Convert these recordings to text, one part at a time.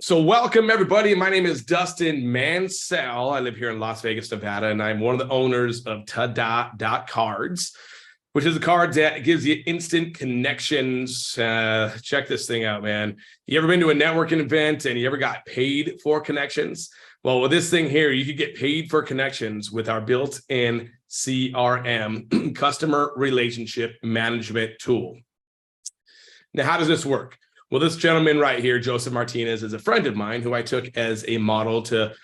So welcome, everybody. My name is Dustin Mansell. I live here in Las Vegas, Nevada, and I'm one of the owners of Tada.Cards, which is a card that gives you instant connections. Check this thing out, man. You ever been to a networking event and you ever got paid for connections? Well, with this thing here, you could get paid for connections with our built-in CRM, Customer Relationship Management tool. Now, how does this work? Well, this gentleman right here, Joseph Martinez, is a friend of mine who I took as a model to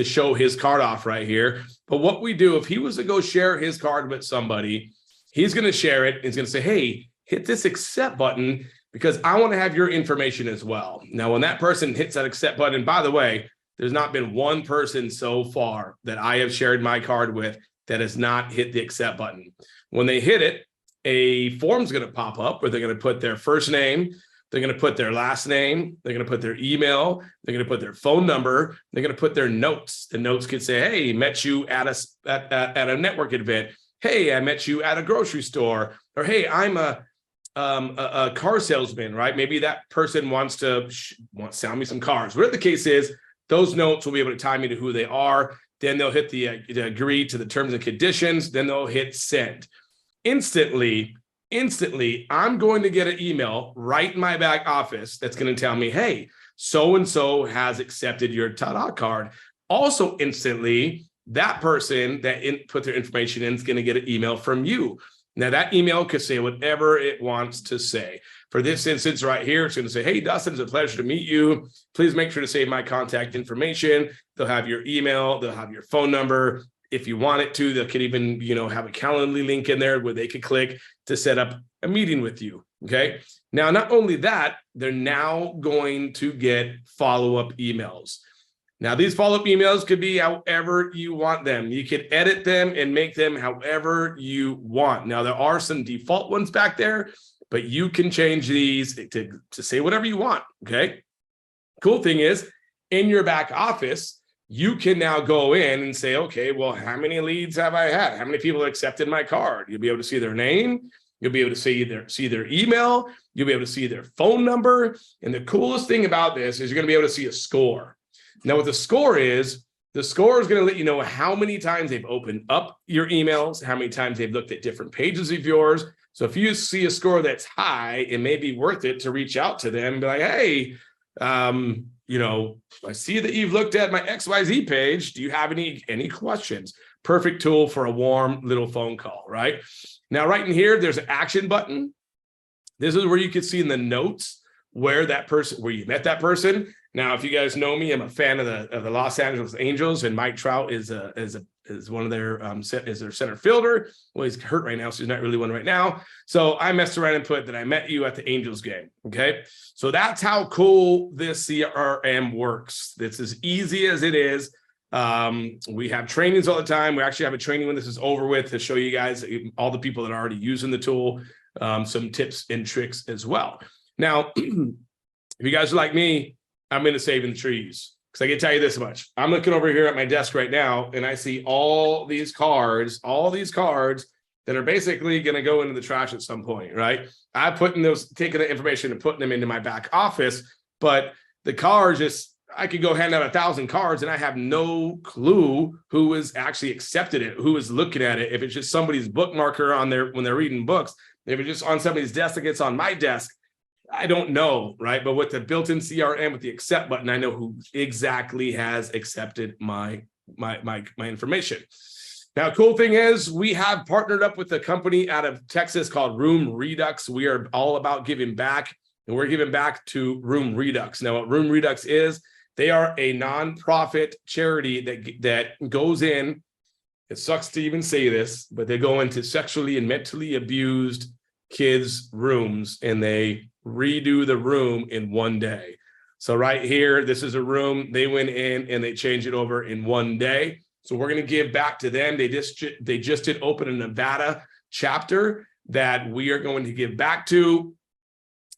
show his card off right here. But what we do, if he was to go share his card with somebody, he's going to share it. He's going to say, hey, hit this accept button because I want to have your information as well. Now, when that person hits that accept button, by the way, there's not been one person so far that I have shared my card with that has not hit the accept button. When they hit it, a form's going to pop up where they're going to put their first name, they're going to put their last name, they're going to put their email, they're going to put their phone number, they're going to put their notes. The notes could say, hey, met you at a network event. Hey, I met you at a grocery store. Or hey, I'm a car salesman, right? Maybe that person wants to sell me some cars. Whatever the case is, those notes will be able to tie me to who they are. Then they'll hit the agree to the terms and conditions. Then they'll hit send. Instantly, I'm going to get an email right in my back office that's going to tell me, hey, so-and-so has accepted your Tada card. Also, instantly, that person that put their information in is going to get an email from you. Now, that email could say whatever it wants to say. For this instance right here, it's going to say, hey, Dustin, it's a pleasure to meet you. Please make sure to save my contact information. They'll have your email. They'll have your phone number. If you want it to, they could even, have a Calendly link in there where they could click to set up a meeting with you, okay? Now, not only that, they're now going to get follow-up emails. Now, these follow-up emails could be however you want them. You could edit them and make them however you want. Now, there are some default ones back there, but you can change these to say whatever you want, okay? Cool thing is, in your back office, you can now go in and say, okay, well, how many leads have I had? How many people accepted my card? You'll be able to see their name. You'll be able to see their email. You'll be able to see their phone number. And the coolest thing about this is you're going to be able to see a score. Now, what the score is going to let you know how many times they've opened up your emails, how many times they've looked at different pages of yours. So if you see a score that's high, it may be worth it to reach out to them and be like, hey, I see that you've looked at my XYZ page. Do you have any questions? Perfect tool for a warm little phone call, right? Now, right in here, there's an action button. This is where you can see in the notes where you met that person. Now, if you guys know me, I'm a fan of the Los Angeles Angels, and Mike Trout is one of their is their center fielder. Well, he's hurt right now, so he's not really one right now. So I messed around and put that I met you at the Angels game. Okay, so that's how cool this CRM works. It's as easy as it is. We have trainings all the time. We actually have a training when this is over with to show you guys, all the people that are already using the tool, some tips and tricks as well. Now, if you guys are like me, I'm into saving the trees. Because I can tell you this much. I'm looking over here at my desk right now, and I see all these cards that are basically going to go into the trash at some point, right? I'm taking the information and putting them into my back office, but the cards I could go hand out 1,000 cards and I have no clue who has actually accepted it, who is looking at it. If it's just somebody's bookmarker when they're reading books, if it's just on somebody's desk that gets on my desk, I don't know, right? But with the built-in CRM with the accept button, I know who exactly has accepted my information. Now, cool thing is we have partnered up with a company out of Texas called Room Redux. We are all about giving back, and we're giving back to Room Redux. Now, what Room Redux is, they are a nonprofit charity that goes in. It sucks to even say this, but they go into sexually and mentally abused kids' rooms, and they redo the room in one day. So right here, this is a room. They went in and they changed it over in one day. So we're going to give back to them. They just did open a Nevada chapter that we are going to give back to.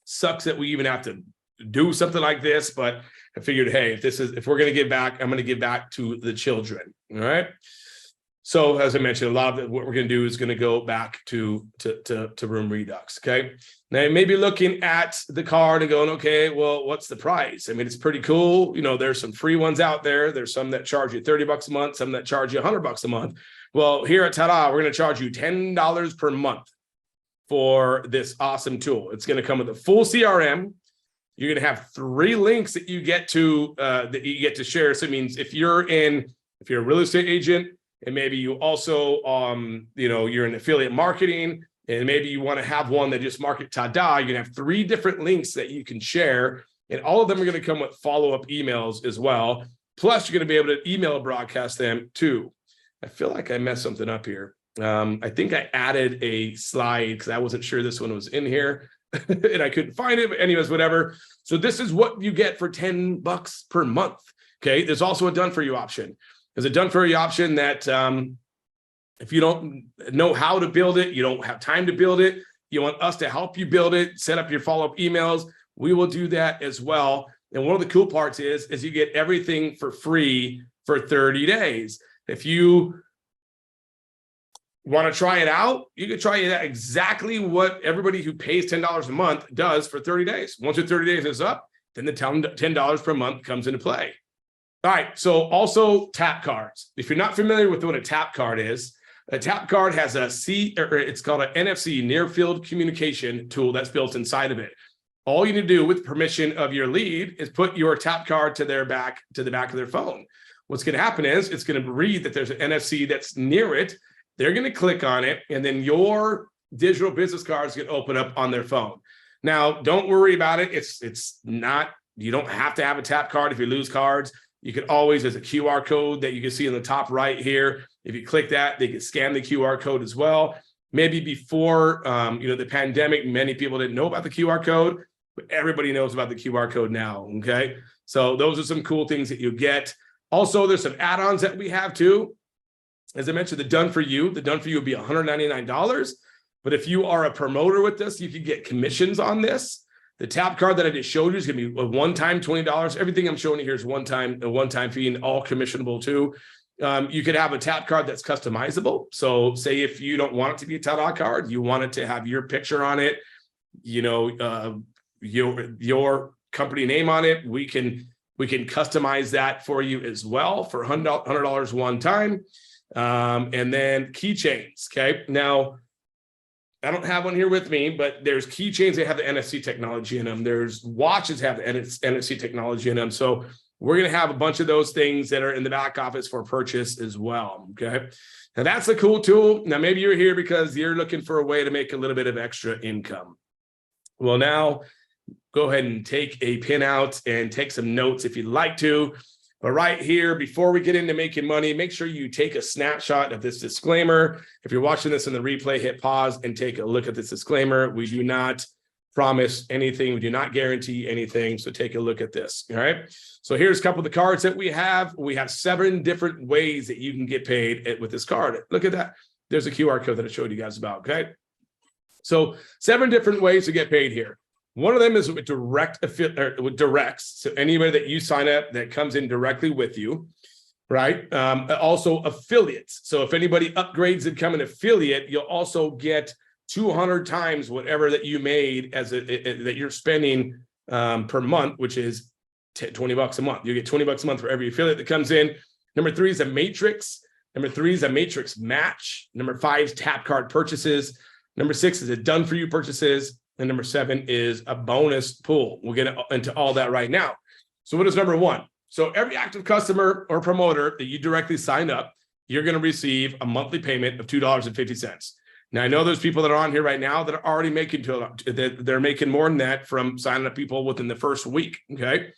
Sucks that we even have to do something like this, but I figured, hey, if we're going to give back, I'm going to give back to the children. All right. So as I mentioned, a lot of what we're going to do is going to go back to Room Redux. Okay. Now you may be looking at the card and going, okay, well, what's the price? I mean, it's pretty cool. You know, there's some free ones out there. There's some that charge you $30 a month, some that charge you $100 a month. Well, here at Tada, we're going to charge you $10 per month for this awesome tool. It's going to come with a full CRM. You're going to have 3 links that you get to share. So it means if you're a real estate agent, and maybe you also, you're in affiliate marketing, and maybe you want to have one that just market Tada, you're going to have 3 different links that you can share. And all of them are going to come with follow-up emails as well. Plus, you're going to be able to email broadcast them too. I feel like I messed something up here. I think I added a slide because I wasn't sure this one was in here and I couldn't find it. But anyways, whatever. So this is what you get for $10 per month. Okay. There's also a done for you option. There's a done for you option that if you don't know how to build it, you don't have time to build it, you want us to help you build it, set up your follow-up emails, we will do that as well. And one of the cool parts is you get everything for free for 30 days. If you want to try it out, you can try it out exactly what everybody who pays $10 a month does for 30 days. Once the 30 days is up, then the $10 per month comes into play. All right, so also tap cards. If you're not familiar with what a tap card is, a tap card has it's called an NFC, near field communication tool that's built inside of it. All you need to do with permission of your lead is put your tap card to the back of their phone. What's going to happen is it's going to read that there's an NFC that's near it. They're going to click on it, and then your digital business card is going to open up on their phone. Now, don't worry about it. It's not, you don't have to have a tap card if you lose cards. You can always, there's a QR code that you can see in the top right here. If you click that, they can scan the QR code as well. Maybe before, the pandemic, many people didn't know about the QR code, but everybody knows about the QR code now, okay? So those are some cool things that you get. Also, there's some add-ons that we have too. As I mentioned, the done for you would be $199. But if you are a promoter with this, you can get commissions on this. The tap card that I just showed you is going to be a one-time $20. Everything I'm showing you here is a one-time fee, and all commissionable too. You could have a tap card that's customizable. So say if you don't want it to be a Tada.Card, you want it to have your picture on it, your company name on it, we can customize that for you as well for $100 one time. And then keychains. Okay. Now, I don't have one here with me, but there's keychains that have the NFC technology in them. There's watches that have the NFC technology in them. So we're going to have a bunch of those things that are in the back office for purchase as well. Okay. Now that's a cool tool. Now, maybe you're here because you're looking for a way to make a little bit of extra income. Well, now go ahead and take a pin out and take some notes if you'd like to. But right here, before we get into making money, make sure you take a snapshot of this disclaimer. If you're watching this in the replay, hit pause and take a look at this disclaimer. We do not promise anything. We do not guarantee anything. So take a look at this. All right. So here's a couple of the cards that we have. We have 7 different ways that you can get paid with this card. Look at that. There's a QR code that I showed you guys about. Okay. So 7 different ways to get paid here. One of them is with with directs. So anybody that you sign up that comes in directly with you, right? Also affiliates. So if anybody upgrades and become an affiliate, you'll also get 200 times whatever that you made that you're spending per month, which is $20 a month. You get $20 a month for every affiliate that comes in. Number 3 is a matrix. Number 3 is a matrix match. Number 5 is tap card purchases. Number 6 is a done for you purchases. And number 7 is a bonus pool. We'll get into all that right now. So what is number 1? So every active customer or promoter that you directly sign up, you're going to receive a monthly payment of $2.50. Now, I know there's people that are on here right now that are already they're making more than that from signing up people within the first week. Okay.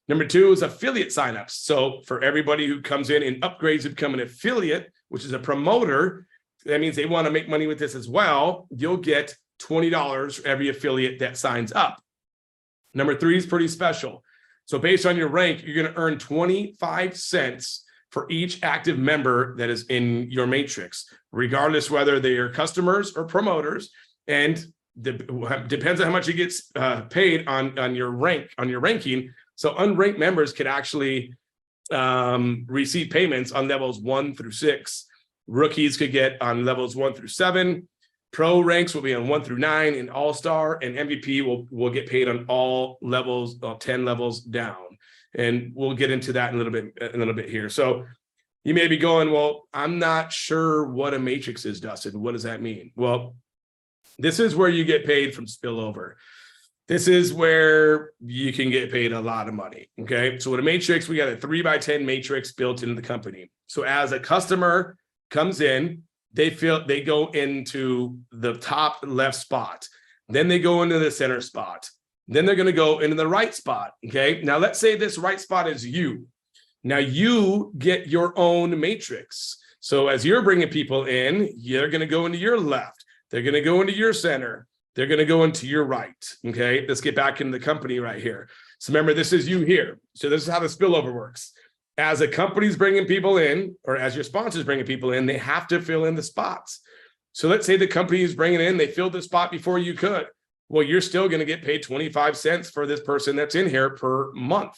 Number 2 is affiliate signups. So for everybody who comes in and upgrades to become an affiliate, which is a promoter, that means they want to make money with this as well. You'll get $20 for every affiliate that signs up. Number 3 is pretty special. So based on your rank, you're going to earn 25 cents for each active member that is in your matrix, regardless whether they are customers or promoters. And depends on how much you get paid on your ranking. So unranked members can actually receive payments on levels 1 through 6. Rookies could get on levels 1 through 7. Pro ranks will be on 1 through 9, and All-Star and MVP will get paid on all levels, 10 levels down. And we'll get into that in a little bit here. So you may be going, well, I'm not sure what a matrix is, Dustin. What does that mean? Well, this is where you get paid from spillover. This is where you can get paid a lot of money. Okay. So with a matrix, we got a 3x10 matrix built into the company. So as a customer comes in, they go into the top left spot. Then they go into the center spot. Then they're going to go into the right spot. Okay. Now let's say this right spot is you. Now you get your own matrix. So as you're bringing people in, you're going to go into your left. They're going to go into your center. They're going to go into your right. Okay. Let's get back into the company right here. So remember, this is you here. So this is how the spillover works. As a company's bringing people in, or as your sponsor's bringing people in, they have to fill in the spots. So let's say the company is bringing in, they filled the spot before you could. Well, you're still going to get paid 25 cents for this person that's in here per month.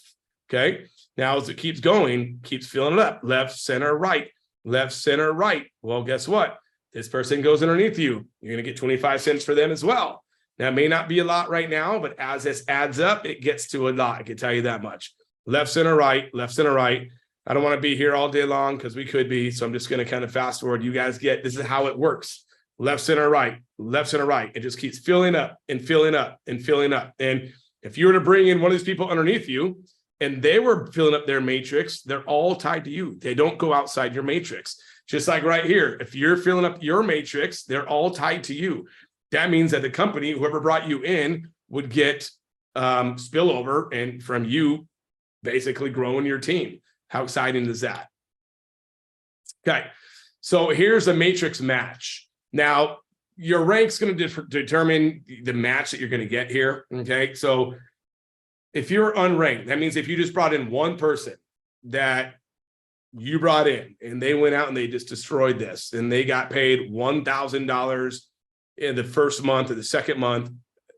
Okay. Now, as it keeps going, keeps filling it up. Left, center, right. Left, center, right. Well, guess what? This person goes underneath you. You're going to get 25 cents for them as well. Now, it may not be a lot right now, but as this adds up, it gets to a lot. I can tell you that much. Left, center, right. Left, center, right. I don't want to be here all day long because we could be. So I'm just going to kind of fast forward. You guys get, this is how it works. Left, center, right. Left, center, right. It just keeps filling up and filling up and filling up. And if you were to bring in one of these people underneath you and they were filling up their matrix, they're all tied to you. They don't go outside your matrix. Just like right here, if you're filling up your matrix, they're all tied to you. That means that the company, whoever brought you in, would get spillover and from you basically growing your team. How exciting is that? Okay, so here's a matrix match. Now, your rank's going to determine the match that you're going to get here. Okay, so if you're unranked, that means if you just brought in one person that you brought in and they went out and they just destroyed this and they got paid $1,000 in the first month or the second month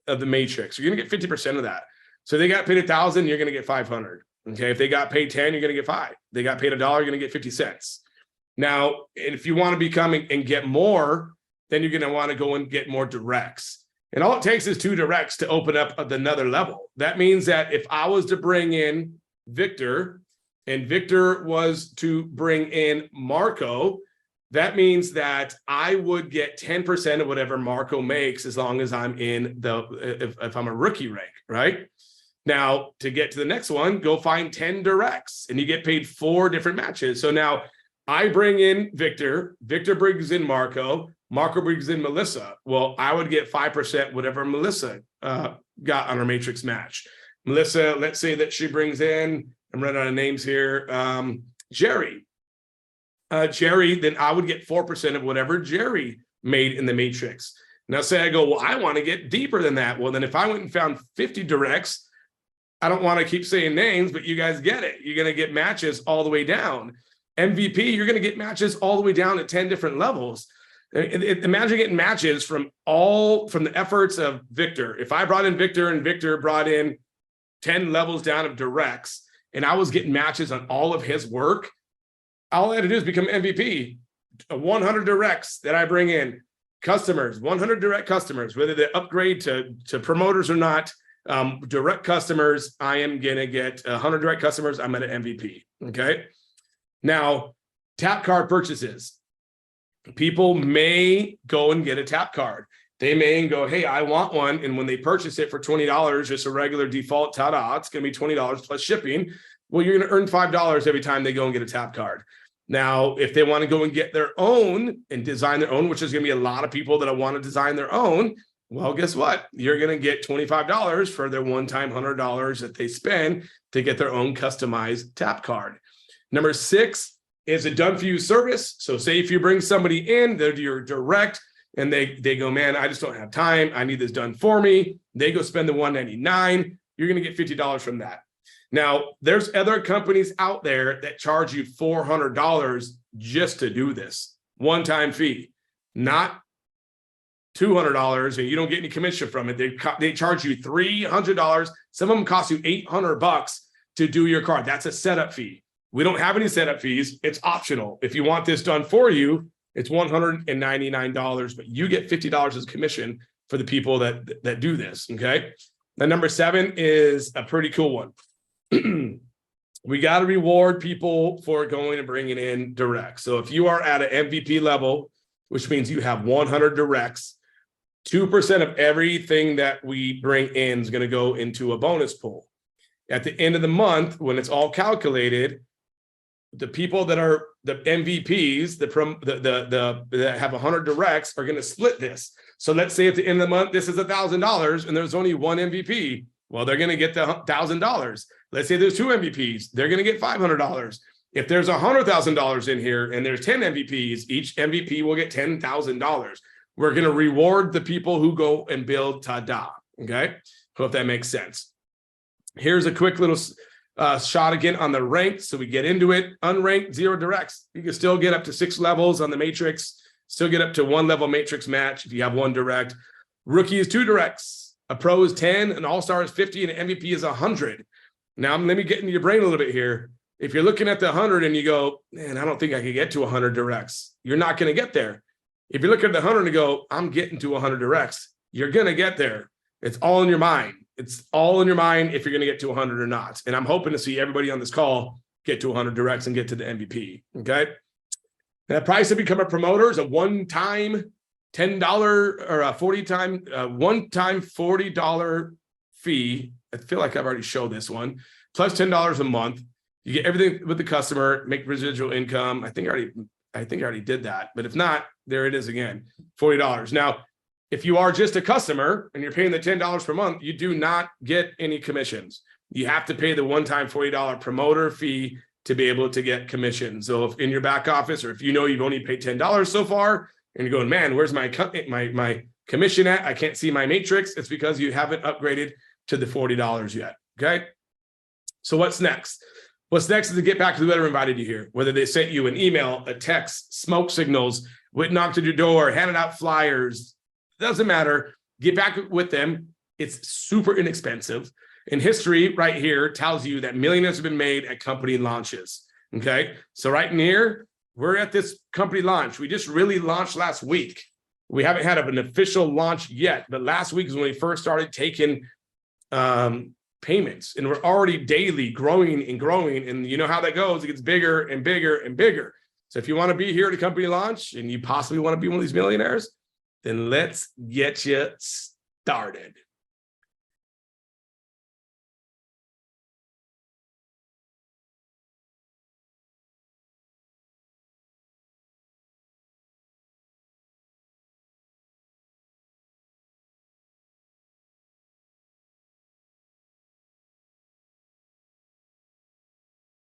of the matrix, you're going to get 50% of that. So they got paid 1,000, you're going to get 500. Okay, if they got paid 10, you're going to get 5. They got paid $1, you're going to get 50 cents. Now, if you want to become and get more, then you're going to want to go and get more directs. And all it takes is 2 directs to open up another level. That means that if I was to bring in Victor and Victor was to bring in Marco, that means that I would get 10% of whatever Marco makes as long as I'm in if I'm a rookie rank, right? Now, to get to the next one, go find 10 directs and you get paid 4 different matches. So now I bring in Victor, Victor brings in Marco, Marco brings in Melissa. Well, I would get 5% whatever Melissa got on her matrix match. Melissa, let's say that she brings in, I'm running out of names here, Jerry. Jerry, then I would get 4% of whatever Jerry made in the matrix. Now say I go, well, I want to get deeper than that. Well, then if I went and found 50 directs, I don't want to keep saying names, but you guys get it. You're going to get matches all the way down. MVP, you're going to get matches all the way down at 10 different levels. Imagine getting matches from the efforts of Victor. If I brought in Victor and Victor brought in 10 levels down of directs and I was getting matches on all of his work, all I had to do is become MVP. 100 directs that I bring in, customers, 100 direct customers, whether they upgrade to promoters or not, direct customers, I am going to get 100 direct customers. I'm at an MVP. Okay. Now, tap card purchases. People may go and get a tap card. They may go, hey, I want one. And when they purchase it for $20, just a regular default Tada, it's going to be $20 plus shipping. Well, you're going to earn $5 every time they go and get a tap card. Now, if they want to go and get their own and design their own, which is going to be a lot of people that want to design their own, well, guess what? You're going to get $25 for their one-time $100 that they spend to get their own customized tap card. Number 6 is a done-for-you service. So say if you bring somebody in, they're your direct, and they go, man, I just don't have time. I need this done for me. They go spend the $199. You're going to get $50 from that. Now, there's other companies out there that charge you $400 just to do this. One-time fee, not $200, and you don't get any commission from it. They charge you $300. Some of them cost you $800 to do your card. That's a setup fee. We don't have any setup fees. It's optional. If you want this done for you, It's $199, but you get $50 as commission for the people that do this, okay? Now, number 7 is a pretty cool one. We got to reward people for going and bringing in directs. So if you are at an MVP level, which means you have 100 directs, 2% of everything that we bring in is going to go into a bonus pool. At the end of the month, when it's all calculated, the people that are the MVPs, that have 100 directs are going to split this. So let's say at the end of the month, this is $1,000 and there's only one MVP. Well, they're going to get the $1,000. Let's say there's 2 MVPs. They're going to get $500. If there's $100,000 in here and there's 10 MVPs, each MVP will get $10,000. We're going to reward the people who go and build Tada. Okay. Hope that makes sense. Here's a quick little shot again on the ranked. So we get into it. Unranked, 0 directs. You can still get up to 6 levels on the matrix. Still get up to 1 level matrix match if you have 1 direct. Rookie is 2 directs. A pro is 10, an all-star is 50, and an MVP is 100. Now, let me get into your brain a little bit here. If you're looking at the 100 and you go, man, I don't think I can get to 100 directs, you're not going to get there. If you look at the 100 and go, I'm getting to 100 directs, you're going to get there. It's all in your mind. It's all in your mind if you're going to get to 100 or not. And I'm hoping to see everybody on this call get to 100 directs and get to the MVP, okay? The price to become a promoter is a one-time $10 or a one-time $40 fee. I feel like I've already showed this one, plus $10 a month. You get everything with the customer, make residual income. I think I already did that, but if not, there it is again, $40. Now, if you are just a customer and you're paying the $10 per month, you do not get any commissions. You have to pay the one-time $40 promoter fee to be able to get commission. So if in your back office, or if you know you've only paid $10 so far, and you're going, man, where's my commission at? I can't see my matrix. It's because you haven't upgraded to the $40 yet, okay? So what's next? What's next is to get back to whoever invited you here, whether they sent you an email, a text, smoke signals, went knocked at your door, handed out flyers, doesn't matter. Get back with them. It's super inexpensive. And history right here tells you that millionaires have been made at company launches, okay? So right in here, we're at this company launch. We just really launched last week. We haven't had an official launch yet, but last week is when we first started taking payments, and we're already daily growing and growing. And you know how that goes. It gets bigger and bigger and bigger. So if you want to be here at a company launch and you possibly want to be one of these millionaires, then let's get you started.